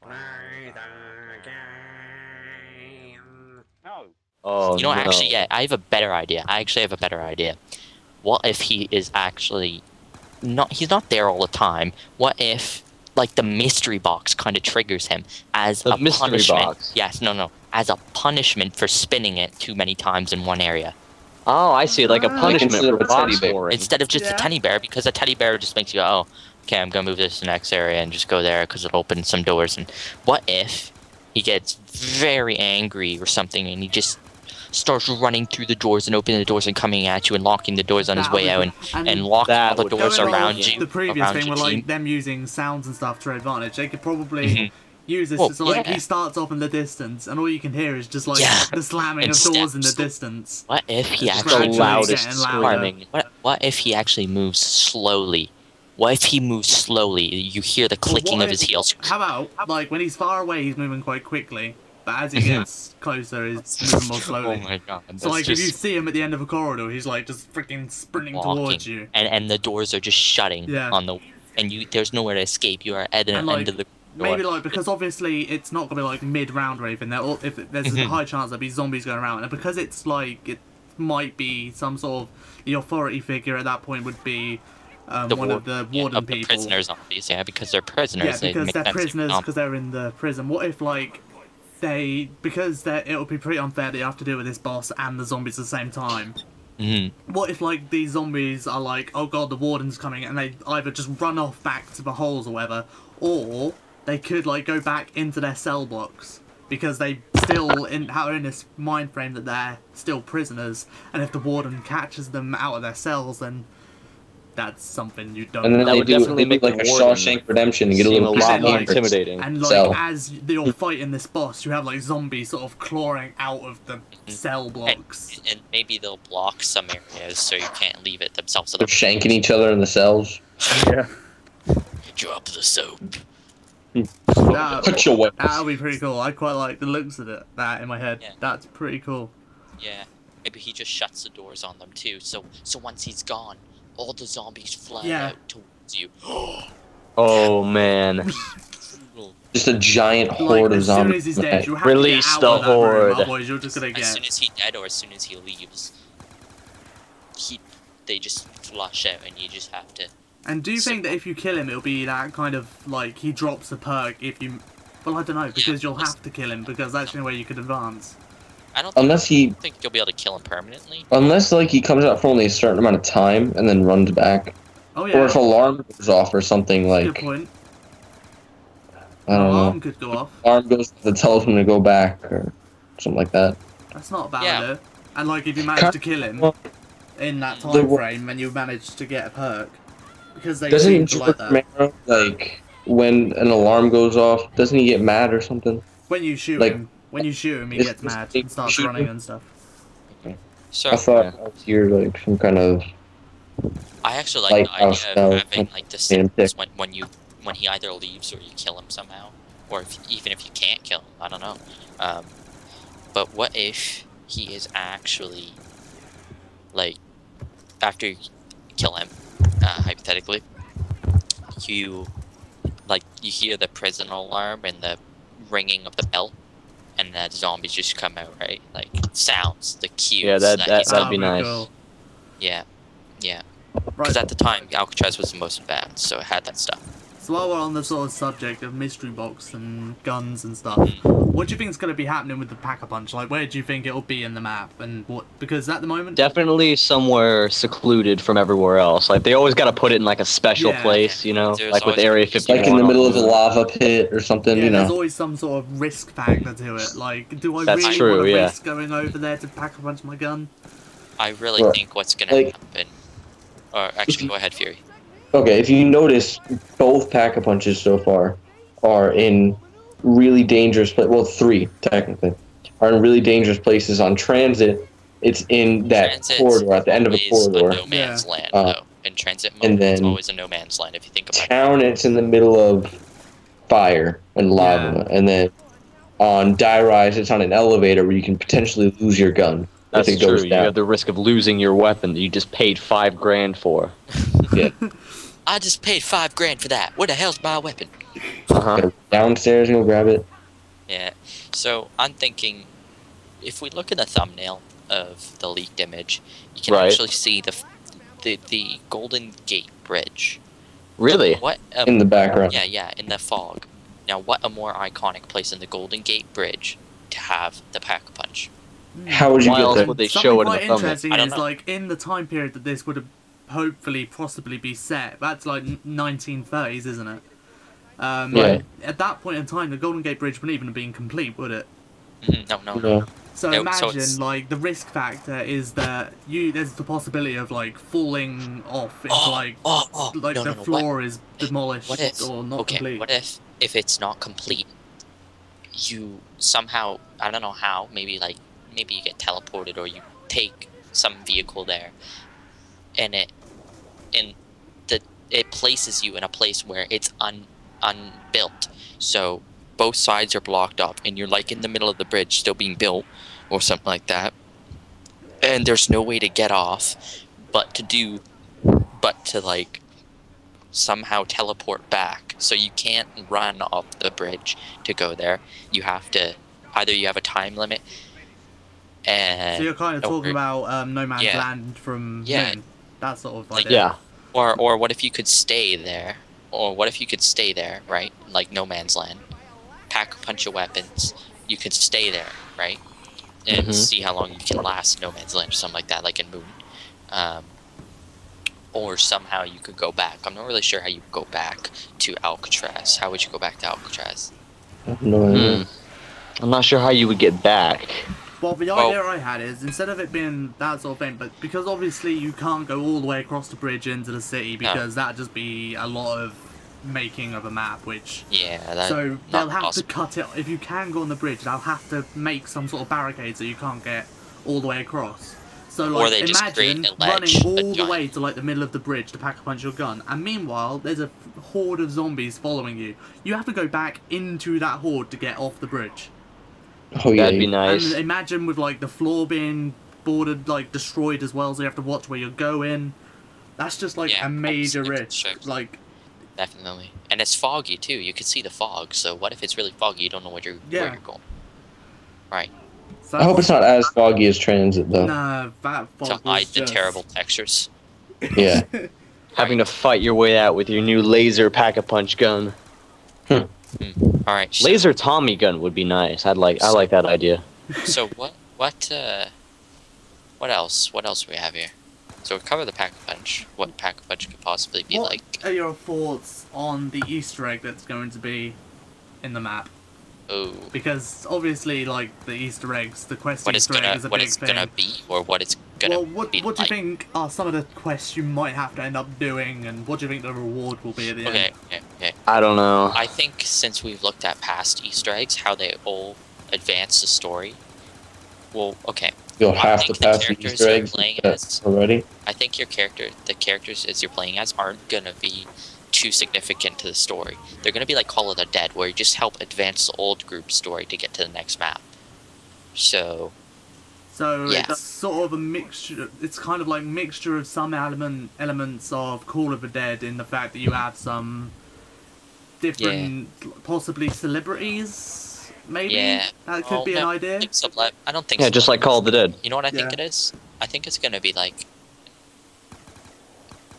Play the game. No. Oh, You know, no. actually, yeah, I have a better idea. I actually have a better idea. What if he is actually he's not there all the time? What if, like, the mystery box kind of triggers him as The a mystery punishment? box? Yes, no. As a punishment for spinning it too many times in one area. Oh, I see. Like a punishment Instead for of a box teddy bear. scoring. Instead of just a teddy bear, because a teddy bear just makes you go, oh, okay, I'm going to move this to the next area and just go there because it'll open some doors. And what if he gets very angry or something and he just starts running through the doors and opening the doors and coming at you and locking the doors on his way out and locking all the doors around you. The previous around thing your with like team. them using sounds and stuff to their advantage, they could probably Mhm. use this. Well, So like yeah. he starts off in the distance, and all you can hear is just like Yeah. the slamming And of doors in the steps. distance. What if he It's actually gradually loudest getting louder. screaming. What if he actually moves slowly? What if he moves slowly? You hear the clicking What of his if- heels. How about like when he's far away, he's moving quite quickly, but as he Mhm. gets closer, he's moving more Oh slowly. my god! So like if you just see him at the end of a corridor, he's like just freaking sprinting walking. towards you. and the doors are just shutting Yeah. on the, and there's nowhere to escape. You are at the And, end like, of the door. Maybe like because obviously it's not gonna be like mid-round or anything. If there's a Mhm. high chance there'll be zombies going around, and because it's like it might be some sort of the authority figure at that point would be one of the warden of the people. prisoner zombies, yeah, because they're prisoners. Yeah, they because make they're them seem prisoners calm. because they're in the prison. What if like it'll be pretty unfair that you have to deal with this boss and the zombies at the same time. Mhm. What if like these zombies are like, oh god, the warden's coming, and they either just run off back to the holes or whatever, or they could like go back into their cell blocks because they still are in this mind frame that they're still prisoners, and if the warden catches them out of their cells, then that's something you don't. And then That they would do definitely make like the a warden Shawshank Redemption and get a seem little a piece lot of more hamburger. intimidating. And like Cell. as you're fighting this boss, you have like zombies sort of clawing out of the cell blocks. And maybe they'll block some areas so you can't leave it themselves. So They're they'll shanking each other in the cells. Yeah. drop the soap. Put your weapons. That'll be pretty cool. I quite like the looks of it. That in my head. Yeah. That's pretty cool. Yeah, maybe he just shuts the doors on them too. So once he's gone, all the zombies fly Yeah. out towards you. Oh man. Brutal. Just a giant Like horde of as soon zombies. as he's dead, you have Release to get out of the that room, horde. otherwise you're just gonna As get. soon as he's dead or as soon as he leaves, they just flush out, and you just have to. And do you think that if you kill him, it'll be that kind of like he drops a perk if you? Well, I don't know because you'll have to kill him because that's the only way you could advance. I don't think, Unless he, think you'll be able to kill him permanently. unless like he comes out for only a certain amount of time and then runs back, Oh or yeah. if alarm goes off or something Good like point. I don't Alarm know, could go off. alarm goes to tell him to go back or something like that. That's not bad Yeah. though. And like if you manage to kill him in that The time wa- frame, and you manage to get a perk, because they Doesn't seem to George like that. Romero, like when an alarm goes off, doesn't he get mad or something? When you shoot like, him, he is gets this mad thing and starts shooting? running and stuff. So I thought I was here like some kind of I actually like like the house idea of spell, having like the made him sequence tick. when he either leaves or you kill him somehow, or even if you can't kill him, I don't know. But what if he is actually like after you kill him, hypothetically, you hear the prison alarm and the ringing of the bell, and the zombies just come out, right? Like sounds, the cues. Yeah, that'd he's be That'd nice. cool. yeah. Right. Because at the time, Alcatraz was the most advanced, so it had that stuff. So while we're on the sort of subject of mystery box and guns and stuff, what do you think is going to be happening with the Pack-a-Punch? Like, where do you think it'll be in the map? And what? Because at the moment, Definitely somewhere secluded from everywhere else. Like they always got to put it in like a special Yeah. place, you know, There's like with always Area gonna be 51. like in the middle of a lava pit or something, yeah, you there's know. always some sort of risk factor to it. Like, do I That's really true, want to yeah. risk going over there to Pack-a-Punch my gun? I really Right. think what's gonna Like- happen. Or actually, go ahead, Fury. Okay, if you notice, both Pack-a-Punches so far are in really dangerous places. Well, three, technically, are in really dangerous places. On Transit, it's in that Transit's corridor, at the end of a always corridor. no man's land, Uh, though. In transit and mode, it's then always a no man's land if you think about it. Town, it's in the middle of fire and lava. And then on Die Rise, it's on an elevator where you can potentially lose your gun That's if it true. goes You down. have the risk of losing your weapon that you just paid $5,000 for. Yeah. I just paid $5,000 for that. Where the hell's my weapon? Go downstairs and go grab it. Yeah. So I'm thinking, if we look at the thumbnail of the leaked image, you can Right. actually see the Golden Gate Bridge. Really? What? In the background. Yeah, in the fog. Now, what a more iconic place than the Golden Gate Bridge to have the Pack-a-Punch? How would you Why get else there? would they Something show it in the quite thumbnail? interesting I don't is, know. like, in the time period that this would have hopefully possibly be set, that's like 1930s, isn't it? Yeah. At that point in time, the Golden Gate Bridge wouldn't even have been complete, would it? No. No. So No, so imagine, it's- like, the risk factor is that there's the possibility of, like, falling off into, like no, the no, floor is demolished What if? or not Okay, complete. what if it's not complete? You somehow, I don't know how, maybe you get teleported or you take some vehicle there, and it places you in a place where it's unbuilt. So both sides are blocked up, and you're like in the middle of the bridge, still being built, or something like that. And there's no way to get off, but to like somehow teleport back. So you can't run off the bridge to go there. You have to either you have a time limit, and So you're kind of talking about No Man's Yeah. Land from Yeah. Moon. That sort of Like, idea. Yeah. or what if you could stay there? Or what if you could stay there, right? Like No Man's Land. Pack a bunch of weapons. You could stay there, right? And Mhm. see how long you can last in No Man's Land or something like that, like in Moon. Or somehow you could go back. I'm not really sure how you go back to Alcatraz. How would you go back to Alcatraz? No idea. I'm not sure how you would get back. Well, the Well- idea I had is, instead of it being that sort of thing, but because obviously you can't go all the way across the bridge into the city, because that'd just be a lot of making of a map, which... Yeah, that's So they'll have possible. to cut it. If you can go on the bridge, they'll have to make some sort of barricade so you can't get all the way across. So Or like, they just create imagine a ledge, running a all the giant- way to like the middle of the bridge to pack a punch your gun, and meanwhile there's a horde of zombies following you. You have to go back into that horde to get off the bridge. Oh yeah. That'd be nice. And imagine with like the floor being bordered, like destroyed as well, so you have to watch where you're going. That's just like Yeah, a major absolutely. risk. Sure. Like, Definitely. And it's foggy too. You can see the fog. So what if it's really foggy? You don't know where you're Yeah. going. Right. so I hope it's not as foggy as transit though. Nah, that To fog hide was the just... terrible textures. Yeah. Having to fight your way out with your new laser pack-a-punch gun. All right. So, Laser Tommy gun would be nice. I like that idea. so what else? What else do we have here? So we cover the Pack-a-Punch. What Pack-a-Punch could possibly be What like? are your thoughts on the Easter egg that's going to be in the map? Ooh. Because obviously, like the Easter eggs, the quest What it's Easter egg is a what big it's thing. gonna be, or what it's gonna Well, what be do you like. think are some of the quests you might have to end up doing, and what do you think the reward will be at the Okay, end? okay. I don't know. I think since we've looked at past Easter eggs, how they all advance the story. Well, okay. You'll I have to think the pass the characters Easter you're eggs playing that's already. I think the characters as you're playing as aren't gonna be too significant to the story. They're gonna be like Call of the Dead, where you just help advance the old group story to get to the next map. So So Yeah. it's sort of a mixture. It's kind of like mixture of some elements of Call of the Dead in the fact that you have some different, possibly celebrities. Maybe yeah, that could well, be an no, idea. I don't think. Yeah, just like Call of the Dead. You know what I think Yeah. it is? I think it's gonna be like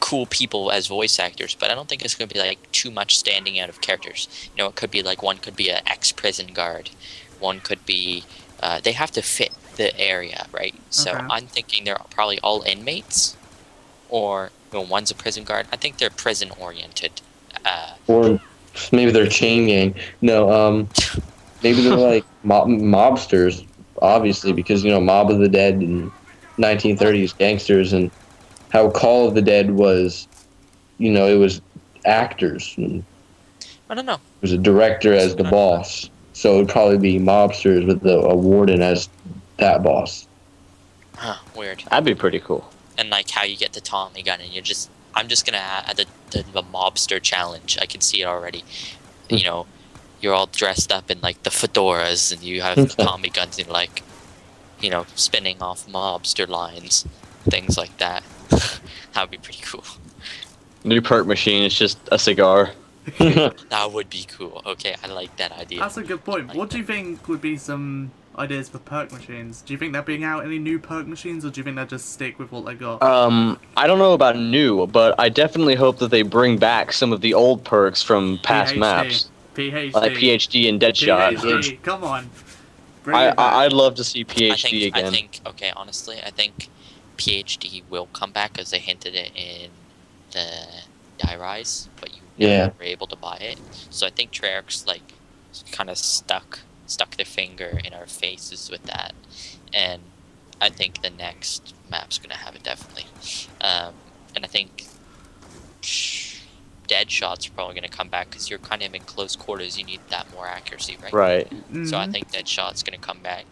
cool people as voice actors, but I don't think it's gonna be like too much standing out of characters. You know, it could be like one could be an ex-prison guard, one could be. They have to fit the area, right? So Okay. I'm thinking they're probably all inmates, or one's a prison guard. I think they're prison oriented. Or maybe they're chain gang. No, maybe they're like mobsters, obviously, because Mob of the Dead and 1930s gangsters, and how Call of the Dead was, it was actors. And I don't know. there was a director as the boss, so it'd probably be mobsters with a warden as that boss. Huh, weird. That'd be pretty cool. And like how you get the Tommy gun, and I'm just gonna add the mobster challenge. I can see it already. You're all dressed up in like the fedoras, and you have the Tommy guns, and like, spinning off mobster lines, things like that. That'd be pretty cool. New perk machine. It's just a cigar. That would be cool. Okay, I like that idea. That's a good point. Like What do you that. think would be some ideas for perk machines? Do you think they're bringing out any new perk machines, or do you think they'll just stick with what they got? I don't know about new, but I definitely hope that they bring back some of the old perks from past PhD. maps, PhD. like PhD and Deadshot. PhD. Come on. Bring it back. I'd love to see I PhD think, again. I think, okay, honestly, I think PhD will come back because they hinted it in the Die Rise, but you never were able to buy it. So I think Treyarch's like kind of stuck their finger in our faces with that, and I think the next map's gonna have it definitely. And I think Deadshot's probably gonna come back because you're kind of in close quarters. You need that more accuracy, right? Right. So I Mhm. think Deadshot's gonna come back.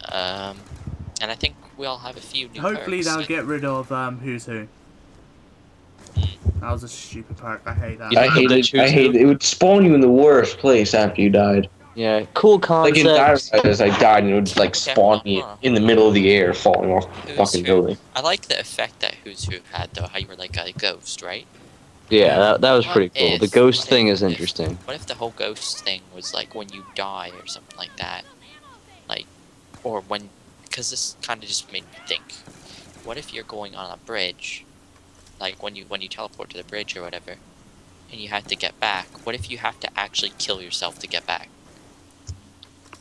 And I think we'll have a few new Hopefully perks they'll and- get rid of Who's Who. That was a stupid perk. I hate that. You I think hate they'll it. choose I hate who? it. It would spawn you in the worst place after you died. Yeah. Cool Like in concept. Die Rise, I died and it would like spawn me in the middle of the air, falling off the Who's fucking Who? building. I like the effect that Who's Who had though. How you were like a ghost, right? Yeah, that was What pretty cool. The if- ghost what thing if- is interesting. What if the whole ghost thing was like when you die or something like that? Like, or when, because this kind of just made me think. What if you're going on a bridge, like when you teleport to the bridge or whatever, and you have to get back? What if you have to actually kill yourself to get back?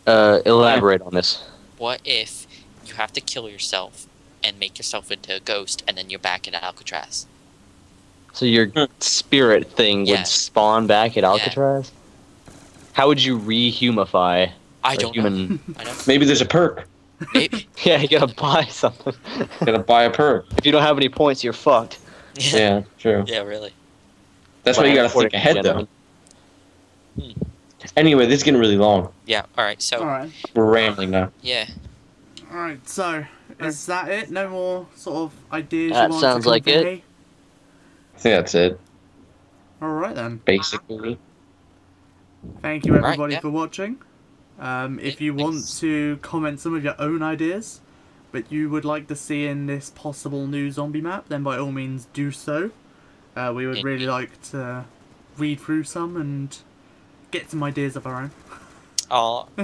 Elaborate on this. What if you have to kill yourself and make yourself into a ghost, and then you're back at Alcatraz? So your spirit thing Yeah. would spawn back at Alcatraz? How would you rehumify I a don't know. human? I don't. Maybe there's a perk. Maybe. Yeah, you gotta buy something. Gotta buy a perk. If you don't have any points, you're fucked. Yeah, true. Yeah, really. That's why you gotta think ahead though. Anyway, this is getting really long. Yeah. All right. So Alright. We're rambling now. yeah. Alright, so, is that it? No more sort of ideas That you want sounds to like it. convey? I think that's it, Alright then. basically. Thank you Alright, everybody yeah. for watching. If you want to comment some of your own ideas that you would like to see in this possible new zombie map, then by all means do so. We would really like to read through some and get some ideas of our own.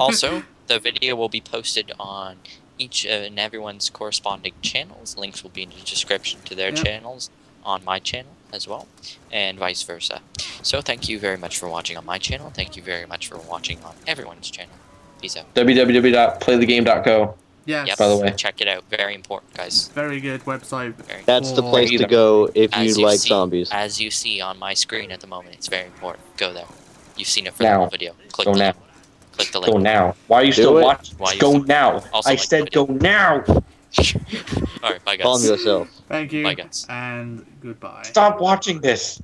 Also, the video will be posted on each and everyone's corresponding channels. Links will be in the description to their Yep. channels on my channel as well, and vice versa. So thank you very much for watching on my channel. Thank you very much for watching on everyone's channel. Peace out. www.playthegame.co. Yes, Yep. By the way. Check it out. Very important, guys. very good website. Very That's the Oh. place to go if As you you like see- zombies. As you see on my screen at the moment, it's very important. Go there. You've seen it for the Now. whole video. Click Go the now. link. Click the link. Go now. Why are you Do still it. watching? Why you Go still- now. Also I like the said video. go now. Alright, bye guys. Calm yourself. Thank you, Bye, guys. and goodbye. Stop watching this.